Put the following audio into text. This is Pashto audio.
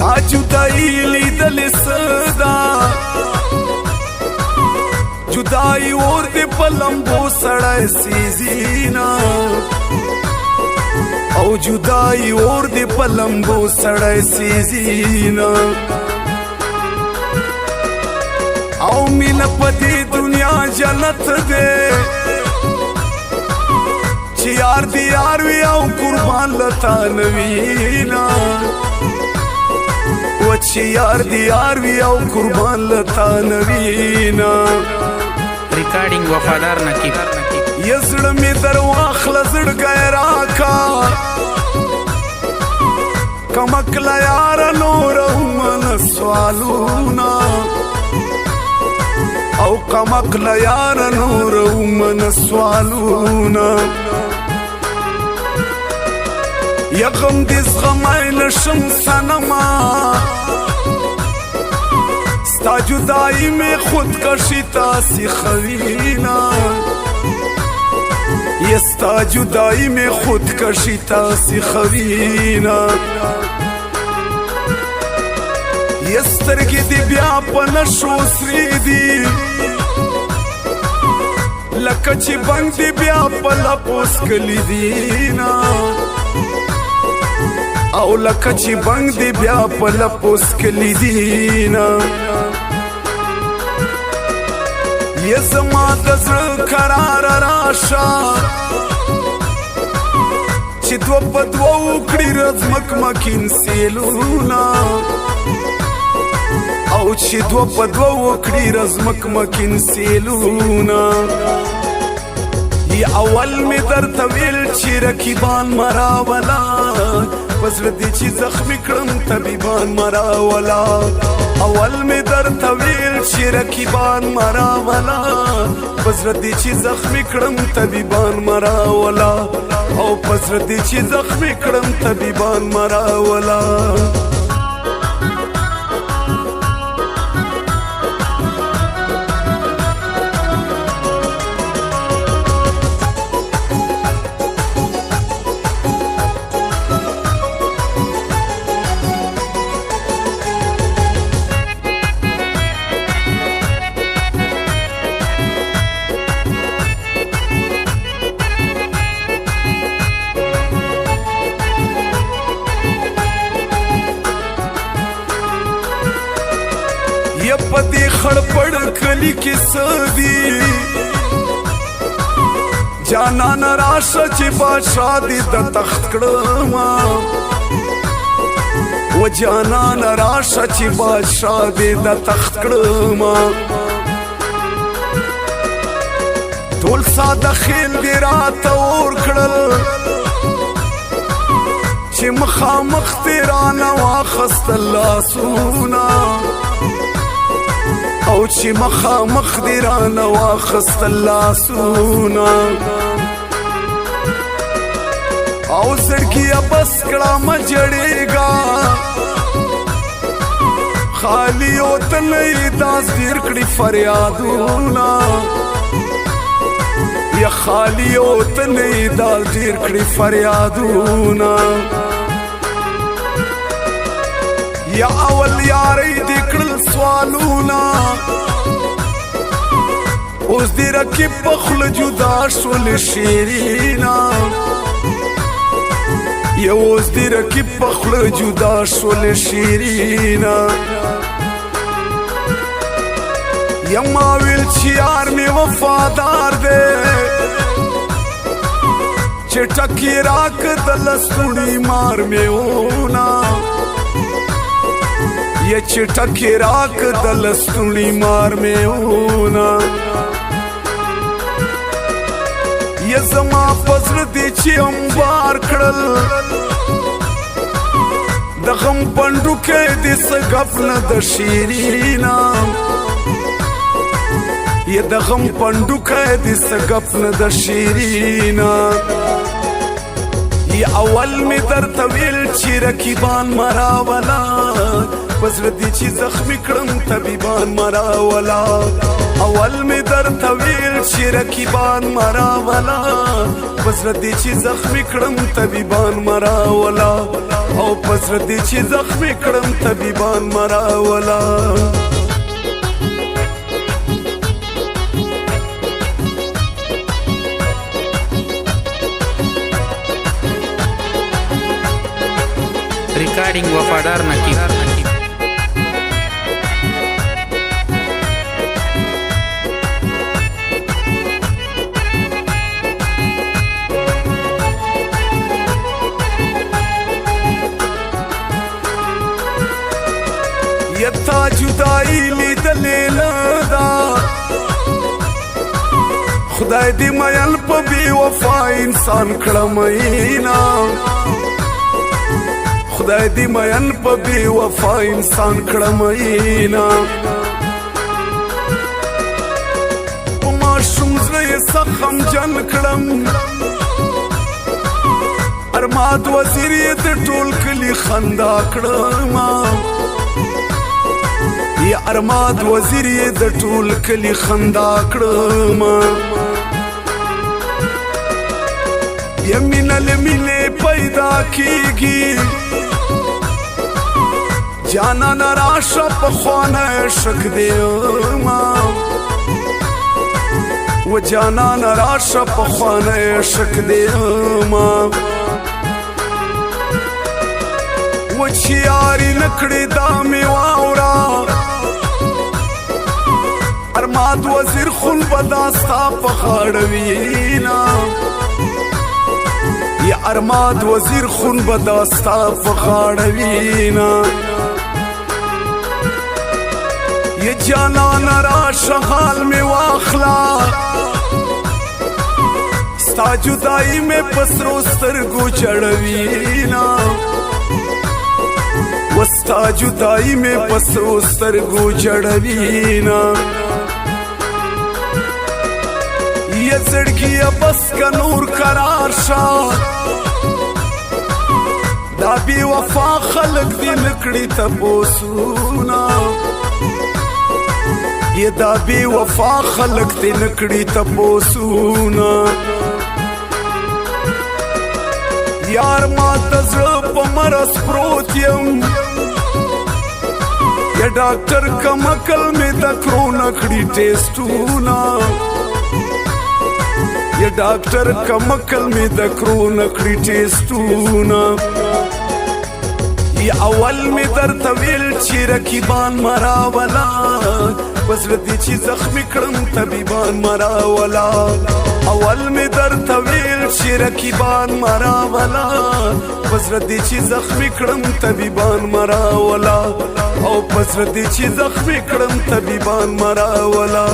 تا جدائی لیدل صدا جدائی اور دے پلمبو سڑے سیزینا او جدائی اور دے پلمبو سڑے سیزینا او مین پدی دنیا جنت دے چی یار دی یار وی او قربان لتا نوینا و چی یار دی یار وی او قربان لتا نوینا ریکارڈنگ وفادار نقیب یزڑ می درواخل زڑ گئے راکا کمکلا یار نور من سوالونا او کمکلا یار نور من سوالونا یغم دیز غمائن شمسنما ستا جدائی میں خودکشی تاسی خوینا یستا جدائی میں خودکشی تاسی خوینا یسترگی دی بیا پنشو سری دی لکچی بنگ دی بیا پلا پوس کلی دینا او لکچی بنگ دی بیا پلا پوس کلی دینا یزما دزر قرار راشا چی دو پدو اکڑی رزمک مکین سیلونا او چی دو پدو اکڑی رزمک مکین سیلونا یہ اول میں در طویل چی رکیبان مراولا پزر دی چی زخمی کرم طبیبان مراولا اول میں در طویل چی رکیبان مراولا پزر دی چی زخمی کرم طبیبان مراولا او پزر دی چی زخمی کرم طبیبان مراولا پتی خڑپڑ کلی کی سدی جانا نراشا چی بادشاہ دی دا تخت کڑما و جانا نراشا چی بادشاہ دی دا تخت کڑما تول سادا خیل دی رات اور کڑل چی مخامخ تیرانا واخست اللہ سونا او چی مخامخ دیران واخست اللہ سونا او زڑکیا بس کڑا مجڑے گا خالی اوتن ایداز دیر کڑی فریادونا یا خالی اوتن ایداز دیر کڑی فریادونا یا اول یاری دیکھل سوالونا اس دی رکی پخل جدا شول شیرینا یا اس دی رکی پخل جدا شول شیرینا یا ماویل چیار میں وفادار دے چٹکی راک دلستوڑی مار میں ہونا یہ چٹکی راک دلستوڑی مار میں ہونا یہ زما پزر دی چی امبار کڑل دغم پنڈو کے دی سگفن دشیرینا یہ دغم پنڈو کے دی سگفن دشیرینا یا اول می در طویل چی رکیبان مراولا پزړه دې چې زخمی کړم طبیبان مراولا اول می در طویل چې رکیبان مراولا پزړه دې چې زخمی کړم طبیبان مراولا او پزړه دې چې زخمی کړم طبیبان مراولا ریکارډینګ وفادار نقیب یتا جدائی لیدلې نه دا خدای دې مېل په بې وفا انسان کړم اینا خدای دې مېل په بې وفا انسان کړم اینا په ماشوم زړه یې سخم جن کړم ارماد وزیر یې د ټول کلي خندا کړم یا ارماد وزیر یې د ټول کلي خندا کړم یا مینه له مینې پیدا کیږي جانان راشه پخوانی عشق دیما و جانان راشه پخوانی عشق دیما و چې یاري نکړې دا مې واورا ارماد وزیر خون بداستا په غاړه وینا یا ارماد وزیر خون بداستا په غاړه وینا یا جانان راشه حال مې واخلا ستا جدائی مې پسرو سترګو چړوینا وستا جدائی میں پسرو سترگو جڑوینا یہ زڑگی بس کا نور قرار شا دا بی وفا خلق دی نکڑی تپوسونا یہ دا بی وفا خلق دی نکڑی تپوسونا یار ما تزړه په مرض پروت یم یا ډاکټر کم عقل مې د کرونا کړي ټیسټونه یا ډاکټر کم عقل مې د کرونا کړي ټیسټونه یا اول مې درته ویل چې رقیبان مراولا پزړه دې چې زخمی کړم طبیبان مراولا اول می در طویل چې رقیبان مراولا پزړه دې چې زخمی کړم طبیبان مراولا او پزړه دې چې زخمی کړم طبیبان مراولا